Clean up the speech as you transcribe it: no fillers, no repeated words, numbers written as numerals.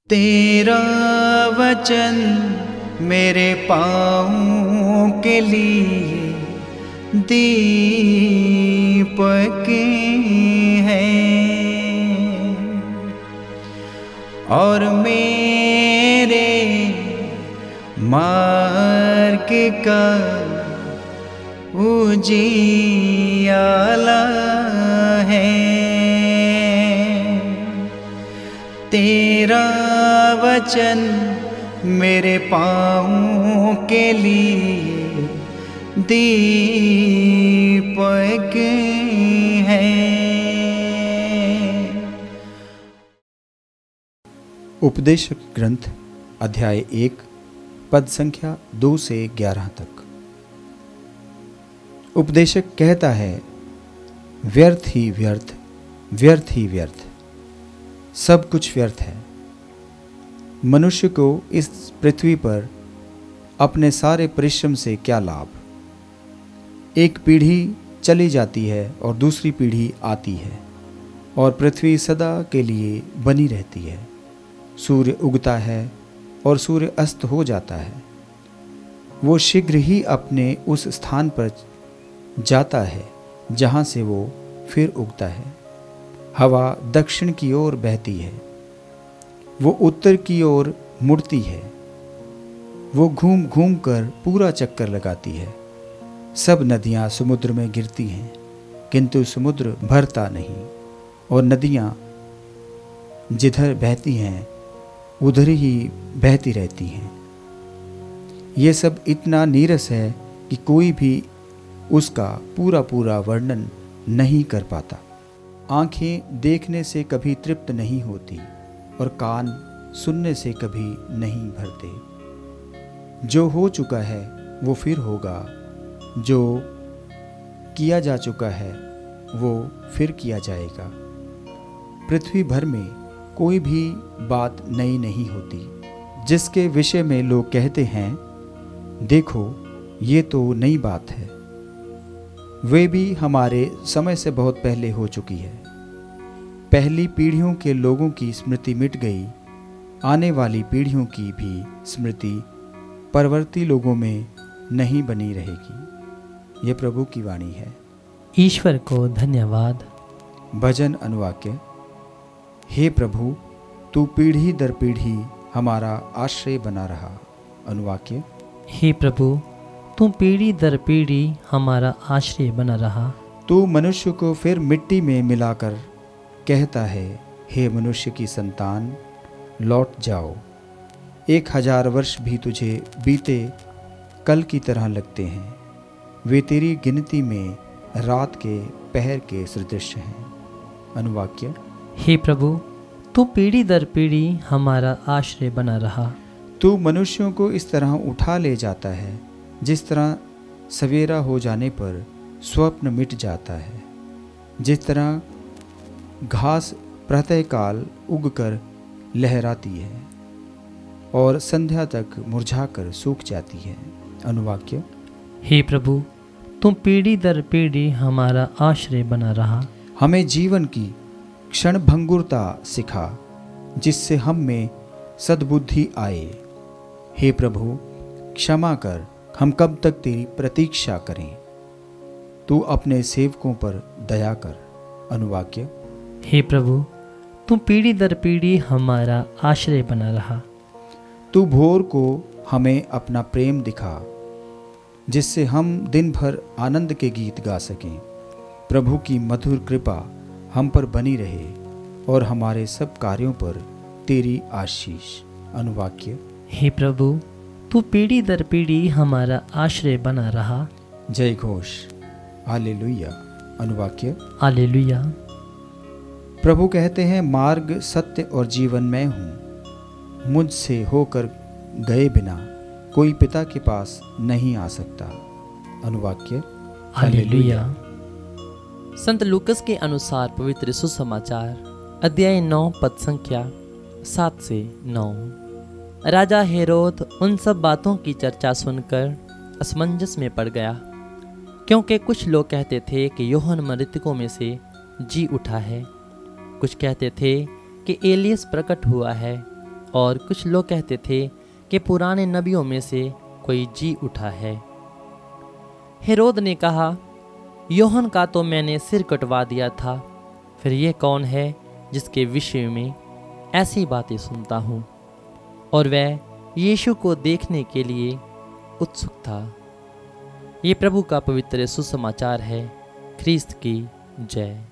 तेरा वचन मेरे पाँव के लिए दीपक है और मेरे मार्ग का उजियाला है। तेरा वचन मेरे पाँव के लिए दीपक है। उपदेशक ग्रंथ अध्याय 1 पद संख्या 2 से 11 तक। उपदेशक कहता है, व्यर्थ ही व्यर्थ, व्यर्थ ही व्यर्थ, सब कुछ व्यर्थ है। मनुष्य को इस पृथ्वी पर अपने सारे परिश्रम से क्या लाभ। एक पीढ़ी चली जाती है और दूसरी पीढ़ी आती है और पृथ्वी सदा के लिए बनी रहती है। सूर्य उगता है और सूर्य अस्त हो जाता है। वो शीघ्र ही अपने उस स्थान पर जाता है जहाँ से वो फिर उगता है। हवा दक्षिण की ओर बहती है, वो उत्तर की ओर मुड़ती है, वो घूम घूम कर पूरा चक्कर लगाती है। सब नदियाँ समुद्र में गिरती हैं, किंतु समुद्र भरता नहीं, और नदियाँ जिधर बहती हैं उधर ही बहती रहती हैं। ये सब इतना नीरस है कि कोई भी उसका पूरा पूरा वर्णन नहीं कर पाता। आँखें देखने से कभी तृप्त नहीं होती और कान सुनने से कभी नहीं भरते। जो हो चुका है वो फिर होगा, जो किया जा चुका है वो फिर किया जाएगा। पृथ्वी भर में कोई भी बात नई नहीं होती। जिसके विषय में लोग कहते हैं, देखो ये तो नई बात है, वे भी हमारे समय से बहुत पहले हो चुकी है। पहली पीढ़ियों के लोगों की स्मृति मिट गई, आने वाली पीढ़ियों की भी स्मृति परवर्ती लोगों में नहीं बनी रहेगी। ये प्रभु की वाणी है। ईश्वर को धन्यवाद। भजन अनुवाक्य। हे प्रभु, तू पीढ़ी दर पीढ़ी हमारा आश्रय बना रहा। अनुवाक्य। हे प्रभु, तू पीढ़ी दर पीढ़ी हमारा आश्रय बना रहा। तू मनुष्य को फिर मिट्टी में मिलाकर कहता है, हे मनुष्य की संतान, लौट जाओ। 1000 वर्ष भी तुझे बीते कल की तरह लगते हैं। वे तेरी गिनती में रात के पहर के सदृश हैं। अनुवाक्य। हे प्रभु, तू पीढ़ी दर पीढ़ी हमारा आश्रय बना रहा। तू मनुष्यों को इस तरह उठा ले जाता है जिस तरह सवेरा हो जाने पर स्वप्न मिट जाता है, जिस तरह घास प्रातःकाल उगकर लहराती है और संध्या तक मुरझाकर सूख जाती है। अनुवाक्य। हे प्रभु, तू पीढ़ी दर पीढ़ी हमारा आश्रय बना रहा। हमें जीवन की क्षणभंगुरता सिखा, जिससे हम में सद्बुद्धि आए। हे प्रभु, क्षमा कर, हम कब तक तेरी प्रतीक्षा करें। तू अपने सेवकों पर दया कर। अनुवाक्य। हे प्रभु, तू पीढ़ी दर पीढ़ी हमारा आश्रय बना रहा। तू भोर को हमें अपना प्रेम दिखा, जिससे हम दिन भर आनंद के गीत गा सकें। प्रभु की मधुर कृपा हम पर बनी रहे और हमारे सब कार्यों पर तेरी आशीष। अनुवाक्य। हे प्रभु, तू पीढ़ी दर पीढ़ी हमारा आश्रय बना रहा। जय घोष। हालेलुया। अनुवाक्य। हालेलुया। प्रभु कहते हैं, मार्ग सत्य और जीवन मैं हूँ। मुझसे होकर गए बिना कोई पिता के पास नहीं आ सकता। अनुवाक्य। हालेलुया। संत लूकस के अनुसार पवित्र सुसमाचार अध्याय 9 पद संख्या 7 से 9। राजा हेरोद उन सब बातों की चर्चा सुनकर असमंजस में पड़ गया, क्योंकि कुछ लोग कहते थे कि यूहन्ना मृतकों में से जी उठा है, कुछ कहते थे कि एलियस प्रकट हुआ है, और कुछ लोग कहते थे कि पुराने नबियों में से कोई जी उठा है। हेरोद ने कहा, यूहन्ना का तो मैंने सिर कटवा दिया था, फिर ये कौन है जिसके विषय में ऐसी बातें सुनता हूँ। और वह यीशु को देखने के लिए उत्सुक था। ये प्रभु का पवित्र सुसमाचार है। ख्रीस्त की जय।